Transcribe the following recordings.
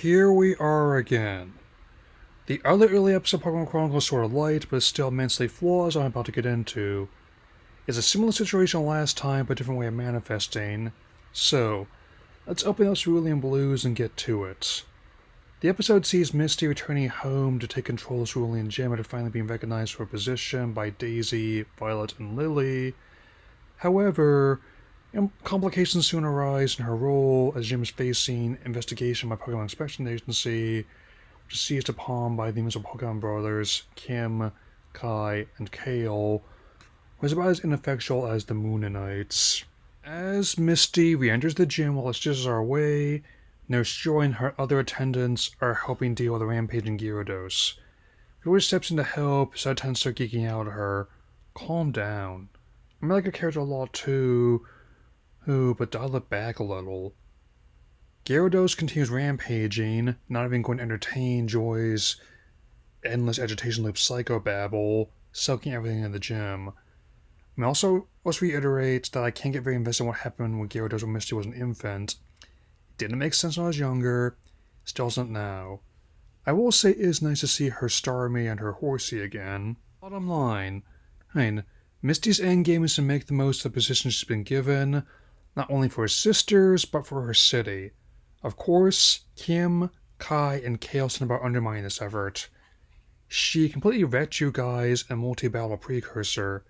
here we are again. The other early episode of Pokémon Chronicles is sort of light, but still immensely flawed, as I'm about to get into. It's a similar situation last time, but a different way of manifesting. So, let's open up Cerulean Blues and get to it. The episode sees Misty returning home to take control of Cerulean Gym after finally being recognized for her position by Daisy, Violet, and Lily. However, complications soon arise in her role as Jim is facing investigation by Pokemon Inspection Agency, which is seized upon by the miserable Pokemon brothers Kim, Kai, and Kale, who is about as ineffectual as the Mooninites. As Misty re-enters the gym while its stitches are away, Nurse Joy and her other attendants are helping deal with the rampaging Gyarados. Joy steps in to help, so attendants start geeking out at her. Calm down. I like her character a lot too, but dial it back a little. Gyarados continues rampaging, not even going to entertain Joy's endless agitation loop psychobabble, sucking everything in the gym. I also must reiterate that I can't get very invested in what happened with Gyarados when Misty was an infant. It didn't make sense when I was younger, still doesn't now. I will say it is nice to see her Starmie and her Horsey again. Bottom line, Misty's endgame is to make the most of the position she's been given, not only for her sisters, but for her city. Of course, Kim, Kai, and Kale sent about undermining this effort. She completely wrecked you guys in multi-battle precursor.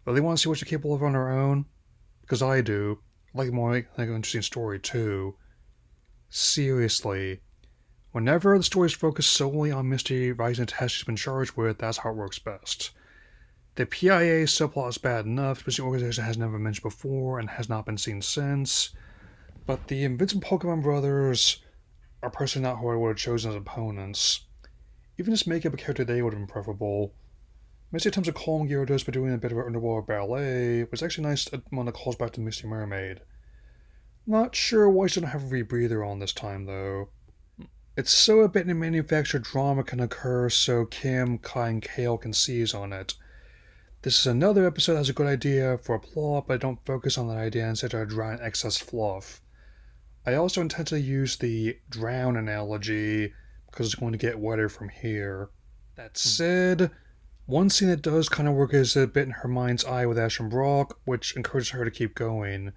Really want to see what you're capable of on her own? Because I do. Like an interesting story too. Seriously. Whenever the story is focused solely on Misty rising the task she's been charged with, that's how it works best. The PIA subplot is bad enough, because the organization has never been mentioned before and has not been seen since, but the Invincible Pokemon Brothers are personally not who I would have chosen as opponents. Even just making up a character today would have been preferable. Misty attempts to calm Gyarados by doing a bit of an underwater ballet, but it's actually nice when it calls back to the Misty Mermaid. Not sure why she didn't have a rebreather on this time, though. It's so a bit in manufactured drama can occur so Kim, Kai, and Kale can seize on it. This is another episode that has a good idea for a plot, but don't focus on that idea instead of drown excess fluff. I also intentionally use the drown analogy because it's going to get wetter from here. That said, one scene that does kind of work is a bit in her mind's eye with Ash and Brock, which encourages her to keep going.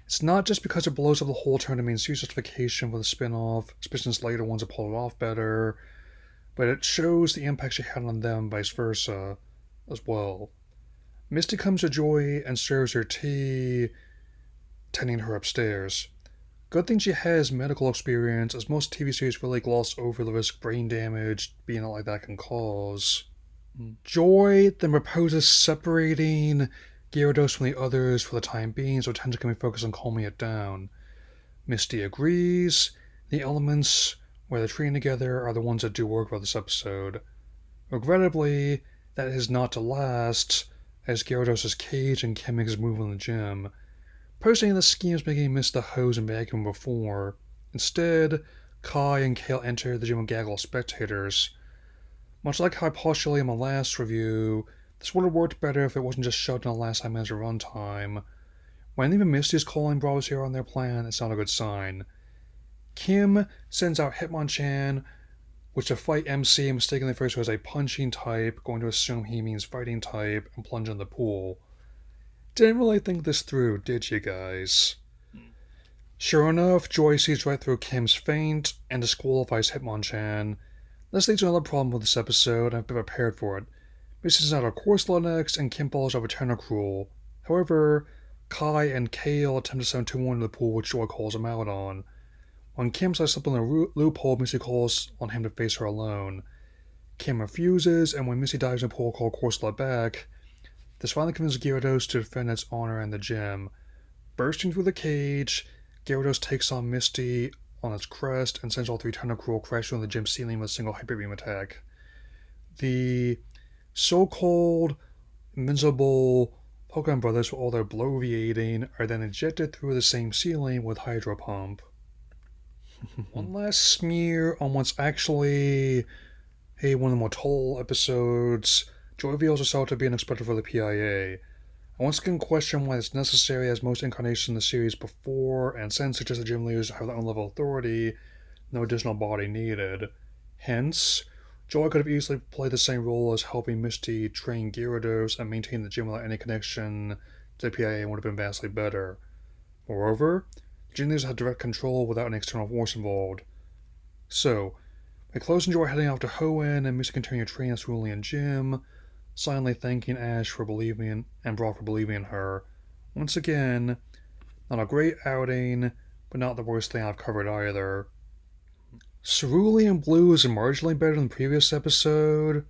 It's not just because it blows up the whole turn to mean serious justification for the spin-off, especially since later ones have pulled it off better, but it shows the impact she had on them, vice versa, as well. Misty comes to Joy and serves her tea, tending her upstairs. Good thing she has medical experience, as most TV series really gloss over the risk brain damage being like that can cause. Joy then proposes separating Gyarados from the others for the time being, so attention can be focused on calming it down. Misty agrees. The elements where they're treating together are the ones that do work for this episode. Regrettably, that is not to last, as Gyarados is caged and Kim makes his move in the gym. Personally, the scheme is making him miss the hose and vacuum before. Instead, Kai and Kale enter the gym with gaggle of spectators. Much like how I postulated in my last review, this would have worked better if it wasn't just shoved in the last 5 minutes of runtime. When even Misty is calling Bravos here on their plan, it's not a good sign. Kim sends out Hitmonchan, which the fight MC mistakenly refers to as a punching type, going to assume he means fighting type, and plunge in the pool. Didn't really think this through, did you guys? Sure enough, Joy sees right through Kim's feint and disqualifies Hitmonchan. This leads to another problem with this episode, and I've been prepared for it. Misty sends out her Corsola next, and Kim follows up with Tentacruel. However, Kai and Kale attempt to send 2-1 into the pool, which Joy calls him out on. When Kim slides up in the loophole, Misty calls on him to face her alone. Kim refuses, and when Misty dives in the pool, calls Corsola back. This finally convinces Gyarados to defend its honor in the gym. Bursting through the cage, Gyarados takes on Misty on its crest and sends all 3 Tentacruel crashing on the gym ceiling with a single Hyper Beam attack. The so-called invincible Pokemon Brothers, for all their bloviating, are then ejected through the same ceiling with Hydro Pump. One last smear on what's actually one of the more total episodes. Joy reveals herself to be unexpected for the PIA. I once again question why it's necessary, as most incarnations in the series before and since suggest the gym leaders have their own level of authority, no additional body needed. Hence, Joy could have easily played the same role as helping Misty train Gyarados and maintain the gym without any connection to the PIA and would have been vastly better. Moreover, the gym leaders had direct control without an external force involved. So, by closing Joy heading off to Hoenn and Misty continuing to train at Cerulean Gym, silently thanking Ash for believing and Brock for believing in her. Once again, not a great outing, but not the worst thing I've covered either. Cerulean Blue is marginally better than the previous episode,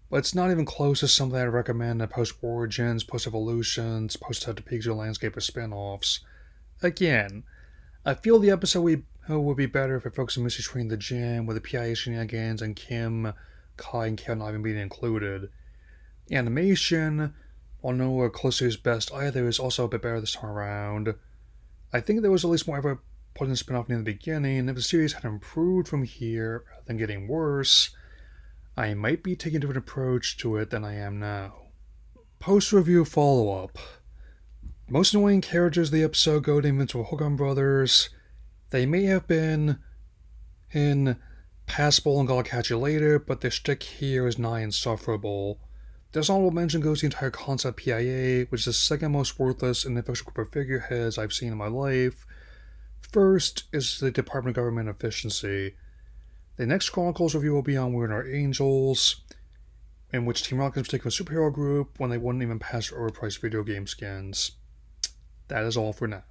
but it's not even close to something I'd recommend in post Origins, post Evolutions, post Pikachu Landscape of spin-offs. Again, I feel the episode would be better if it focused on Misty training the gym with the PIA shenanigans and Kim, Kai, and Kel not even being included. The animation, while nowhere close to his best either, is also a bit better this time around. I think there was at least more effort put in the spin-off near the beginning. If the series had improved from here rather than getting worse, I might be taking a different approach to it than I am now. Post-review follow-up. Most annoying characters of the episode go to Invincible Hogan Brothers. They may have been in passable and Gotta Catch You Later, but their shtick here is nigh insufferable. This honorable mention goes to the entire concept PIA, which is the second most worthless and ineffectual group of figureheads I've seen in my life. First is the Department of Government Efficiency. The next Chronicles review will be on Weird Our Angels, in which Team Rocket is taking a superhero group when they wouldn't even pass for overpriced video game skins. That is all for now.